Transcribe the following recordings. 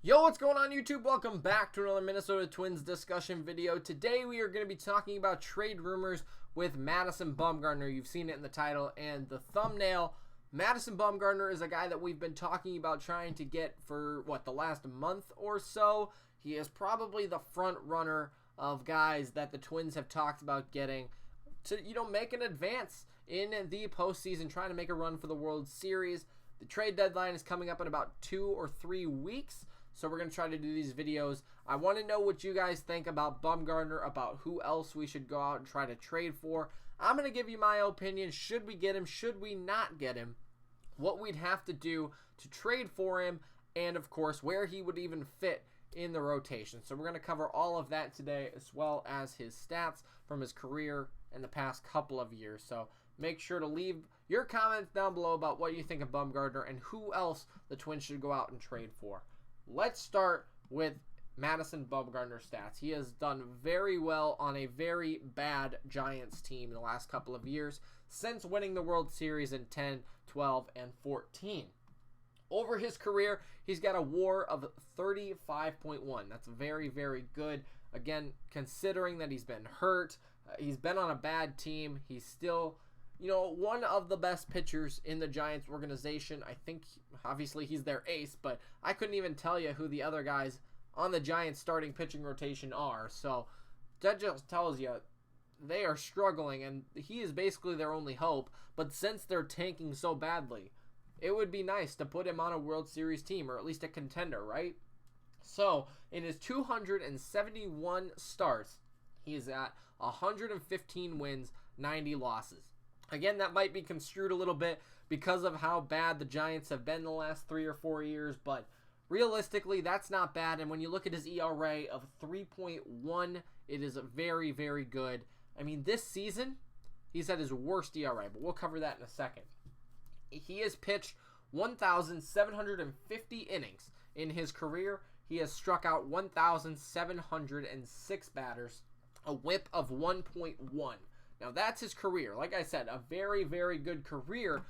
Yo, what's going on YouTube? Welcome back to another Minnesota Twins discussion video. Today we are going to be talking about trade rumors with Madison Bumgarner. You've seen it in the title and the thumbnail. Madison Bumgarner is a guy that we've been talking about trying to get for, the last month or so. He is probably the front runner of guys that the Twins have talked about getting to, make an advance in the postseason, trying to make a run for the World Series. The trade deadline is coming up in about 2 or 3 weeks. So we're going to try to do these videos. I want to know what you guys think about Bumgarner, about who else we should go out and try to trade for. I'm going to give you my opinion. Should we get him? Should we not get him? What we'd have to do to trade for him, and of course, where he would even fit in the rotation. So we're going to cover all of that today, as well as his stats from his career in the past couple of years. So make sure to leave your comments down below about what you think of Bumgarner and who else the Twins should go out and trade for. Let's start with Madison Bumgarner stats. He has done very well on a very bad Giants team in the last couple of years since winning the World Series in 10, 12, and 14. Over his career, he's got a WAR of 35.1. That's very, very good. Again, considering that he's been hurt, he's been on a bad team, he's still one of the best pitchers in the Giants organization. I think, obviously, he's their ace, but I couldn't even tell you who the other guys on the Giants starting pitching rotation are. So that just tells you they are struggling, and he is basically their only hope. But since they're tanking so badly, it would be nice to put him on a World Series team, or at least a contender, right? So in his 271 starts, he is at 115 wins, 90 losses. Again, that might be construed a little bit because of how bad the Giants have been the last 3 or 4 years, but realistically, that's not bad. And when you look at his ERA of 3.1, it is very, very good. I mean, this season, he's at his worst ERA, but we'll cover that in a second. He has pitched 1,750 innings in his career. He has struck out 1,706 batters, a whip of 1.1. Now, that's his career. Like I said, a very, very good career,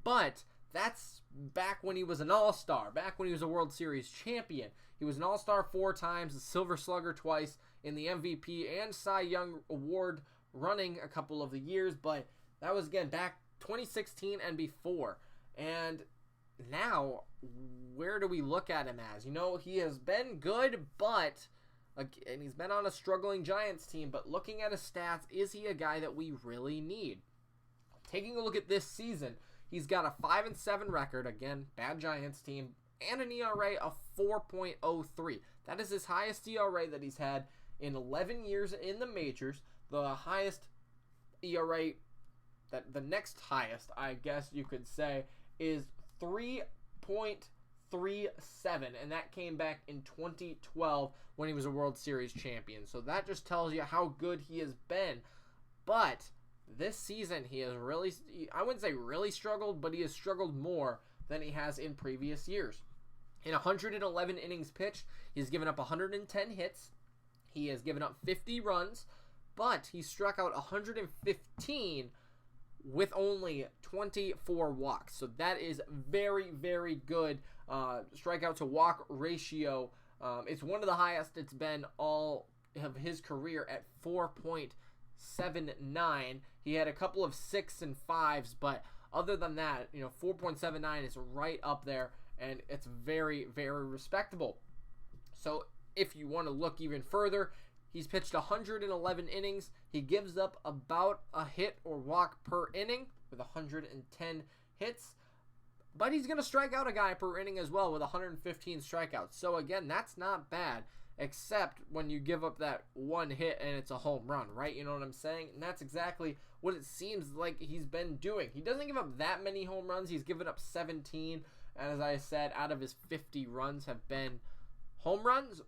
but that's back when he was an all-star, back when he was a World Series champion. He was an all-star 4 times, a Silver Slugger twice, in the MVP and Cy Young Award running a couple of the years, but that was, again, back 2016 and before. And now, where do we look at him as? He has been good, but and he's been on a struggling Giants team, but looking at his stats, is he a guy that we really need? Taking a look at this season, he's got a 5-7 record, again, bad Giants team, and an ERA of 4.03. That is his highest ERA that he's had in 11 years in the majors. The highest ERA, the next highest, I guess you could say, is 3.37, and that came back in 2012 when he was a World Series champion. So that just tells you how good he has been. But this season, he has really, I wouldn't say really struggled, but he has struggled more than he has in previous years. In 111 innings pitched, he's given up 110 hits. He has given up 50 runs, but he struck out 115 with only 24 walks. So that is very, very good strikeout to walk ratio. It's one of the highest it's been all of his career at 4.79. He had a couple of 6 and 5s, but other than that, 4.79 is right up there, and it's very, very respectable. So if you want to look even further, he's pitched 111 innings. He gives up about a hit or walk per inning with 110 hits. But he's going to strike out a guy per inning as well with 115 strikeouts. So again, that's not bad, except when you give up that one hit and it's a home run, right? You know what I'm saying? And that's exactly what it seems like he's been doing. He doesn't give up that many home runs. He's given up 17. And as I said, out of his 50 runs have been home runs.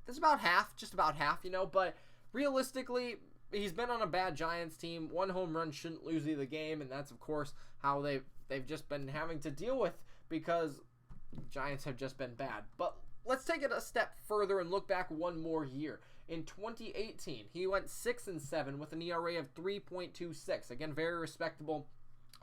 That's about half, just about half, But realistically, he's been on a bad Giants team. One home run shouldn't lose you the game, and that's, of course, how they've just been having to deal with, because the Giants have just been bad. But let's take it a step further and look back one more year. In 2018, he went 6-7 with an ERA of 3.26. Again, very respectable.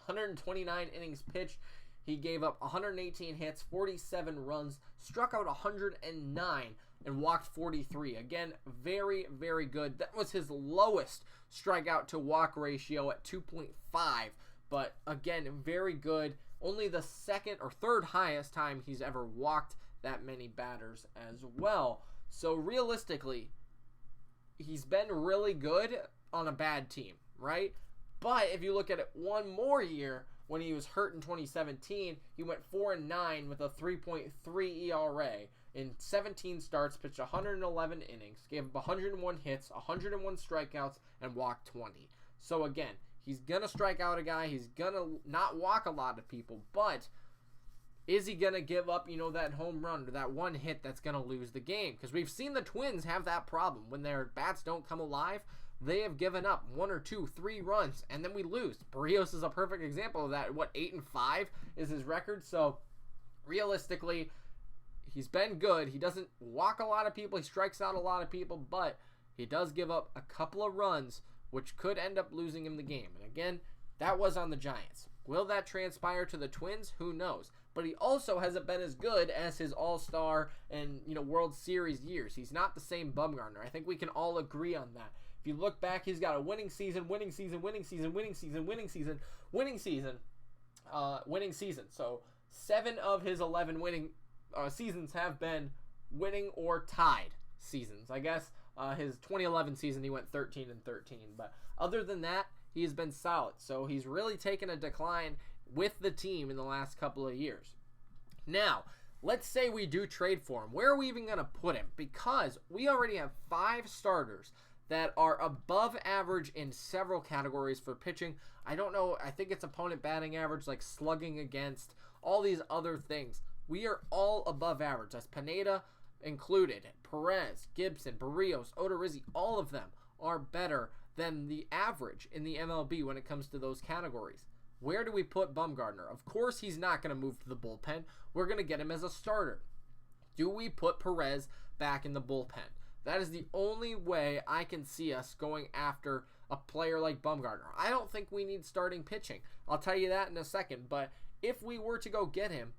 129 innings pitched. he gave up 118 hits, 47 runs, struck out 109, and walked 43. Again, very, very good. That was his lowest strikeout to walk ratio at 2.5. But again, very good. Only the second or third highest time he's ever walked that many batters as well. So realistically, he's been really good on a bad team, right? But if you look at it one more year, when he was hurt in 2017, he went 4-9 with a 3.3 ERA in 17 starts, pitched 111 innings, gave up 101 hits, 101 strikeouts, and walked 20. So again, he's going to strike out a guy. He's going to not walk a lot of people, but is he going to give up, that home run or that one hit that's going to lose the game? Because we've seen the Twins have that problem. When their bats don't come alive, they have given up 1 or 2, 3 runs, and then we lose. Barrios is a perfect example of that. 8-5 is his record. So realistically, he's been good. He doesn't walk a lot of people. He strikes out a lot of people, but he does give up a couple of runs, which could end up losing him the game. And again, that was on the Giants. Will that transpire to the Twins? Who knows? But he also hasn't been as good as his All-Star and, World Series years. He's not the same Bumgarner. I think we can all agree on that. If you look back, he's got a winning season. So 7 of his 11 winning seasons have been winning or tied seasons. I guess his 2011 season, he went 13-13. But other than that, he has been solid. So he's really taken a decline with the team in the last couple of years. Now, let's say we do trade for him. Where are we even going to put him? Because we already have 5 starters that are above average in several categories for pitching. I don't know. I think it's opponent batting average, like slugging against, all these other things. We are all above average. That's Pineda included. Perez, Gibson, Barrios, Odorizzi, all of them are better than the average in the MLB when it comes to those categories. Where do we put Bumgarner? Of course he's not going to move to the bullpen. We're going to get him as a starter. Do we put Perez back in the bullpen? That is the only way I can see us going after a player like Bumgarner. I don't think we need starting pitching. I'll tell you that in a second. But if we were to go get him,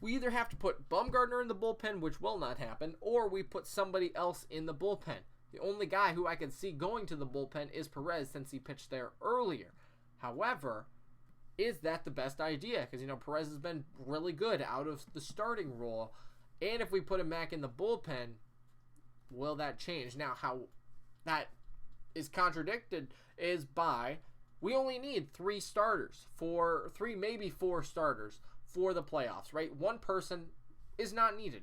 we either have to put Bumgarner in the bullpen, which will not happen, or we put somebody else in the bullpen. The only guy who I can see going to the bullpen is Perez, since he pitched there earlier. However, is that the best idea? Because, Perez has been really good out of the starting role. And if we put him back in the bullpen, will that change? Now, how that is contradicted is by we only need 3 starters, 3, maybe 4 starters for the playoffs, right? One person is not needed,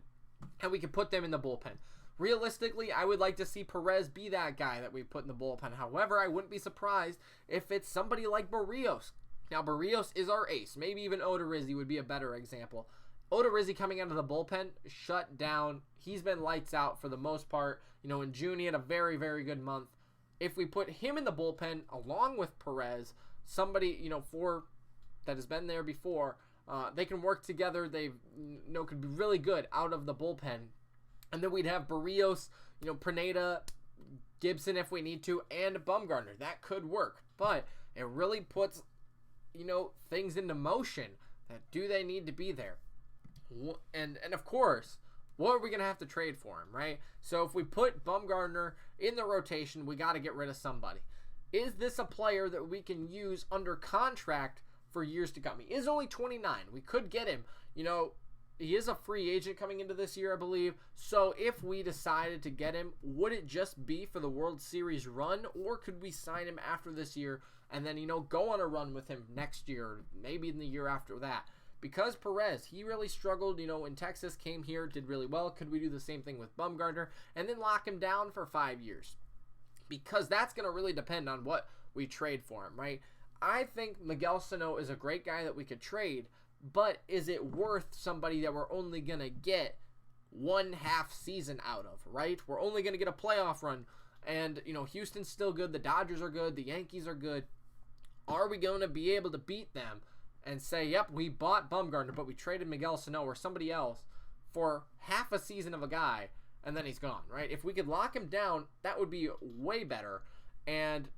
and we can put them in the bullpen. Realistically, I would like to see Perez be that guy that we put in the bullpen. However, I wouldn't be surprised if it's somebody like Barrios. Now, Barrios is our ace. Maybe even Odorizzi would be a better example. Odorizzi coming out of the bullpen, shut down. He's been lights out for the most part. In June, he had a very, very good month. If we put him in the bullpen along with Perez, somebody, that has been there before, they can work together. They, could be really good out of the bullpen. And then we'd have Barrios, Pineda, Gibson if we need to, and Bumgarner. That could work. But it really puts, things into motion that do they need to be there. And of course, what are we going to have to trade for him, right? So if we put Bumgarner in the rotation, we got to get rid of somebody. Is this a player that we can use under contract for years to come? He is only 29. We could get him. He is a free agent coming into this year, I believe. So if we decided to get him, would it just be for the World Series run? Or could we sign him after this year and then, go on a run with him next year, or maybe in the year after that? Because Perez, he really struggled, in Texas, came here, did really well. Could we do the same thing with Bumgarner and then lock him down for 5 years? Because that's going to really depend on what we trade for him, right? I think Miguel Sano is a great guy that we could trade, but is it worth somebody that we're only going to get 1/2 season out of, right? We're only going to get a playoff run, and, Houston's still good, the Dodgers are good, the Yankees are good. Are we going to be able to beat them and say, yep, we bought Bumgarner, but we traded Miguel Sano or somebody else for half a season of a guy, and then he's gone, right? If we could lock him down, that would be way better. And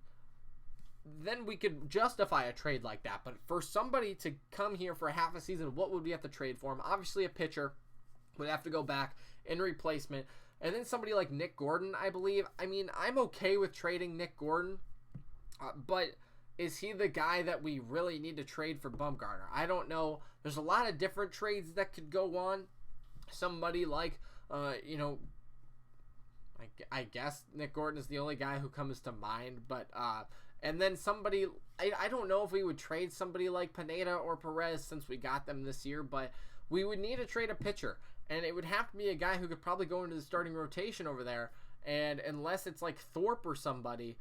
then we could justify a trade like that. But for somebody to come here for half a season, what would we have to trade for him? Obviously, a pitcher would have to go back in replacement. And then somebody like Nick Gordon, I believe. I mean, I'm okay with trading Nick Gordon, but is he the guy that we really need to trade for Bumgarner? I don't know. There's a lot of different trades that could go on. Somebody like, I guess Nick Gordon is the only guy who comes to mind, but and then somebody, I don't know if we would trade somebody like Pineda or Perez since we got them this year, but we would need to trade a pitcher, and it would have to be a guy who could probably go into the starting rotation over there, and unless it's like Thorpe or somebody,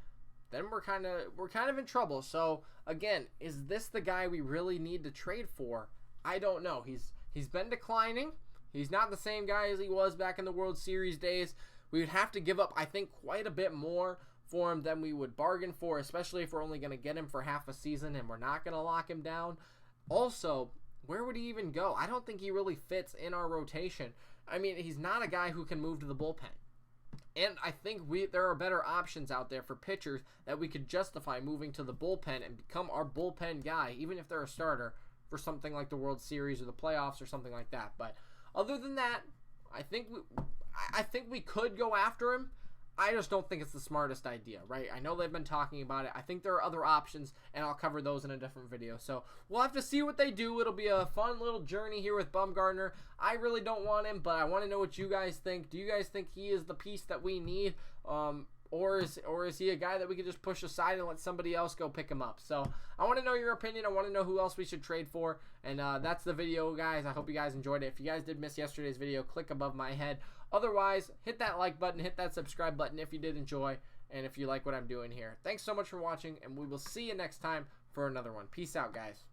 then we're kind of in trouble. So again, is this the guy we really need to trade for? I don't know. He's been declining. He's not the same guy as he was back in the World Series days. We would have to give up, I think, quite a bit more for him than we would bargain for, especially if we're only going to get him for half a season and we're not going to lock him down. Also, where would he even go? I don't think he really fits in our rotation. I mean, he's not a guy who can move to the bullpen. And I think there are better options out there for pitchers that we could justify moving to the bullpen and become our bullpen guy, even if they're a starter, for something like the World Series or the playoffs or something like that. But other than that, I think we could go after him. I just don't think it's the smartest idea, right? I know they've been talking about it. I think there are other options, and I'll cover those in a different video. So we'll have to see what they do. It'll be a fun little journey here with Bumgarner. I really don't want him, but I want to know what you guys think. Do you guys think he is the piece that we need? Or is he a guy that we could just push aside and let somebody else go pick him up? So I want to know your opinion. I want to know who else we should trade for. And that's the video, guys. I hope you guys enjoyed it. If you guys did miss yesterday's video, click above my head. Otherwise, hit that like button, hit that subscribe button if you did enjoy, and if you like what I'm doing here. Thanks so much for watching, and we will see you next time for another one. Peace out, guys.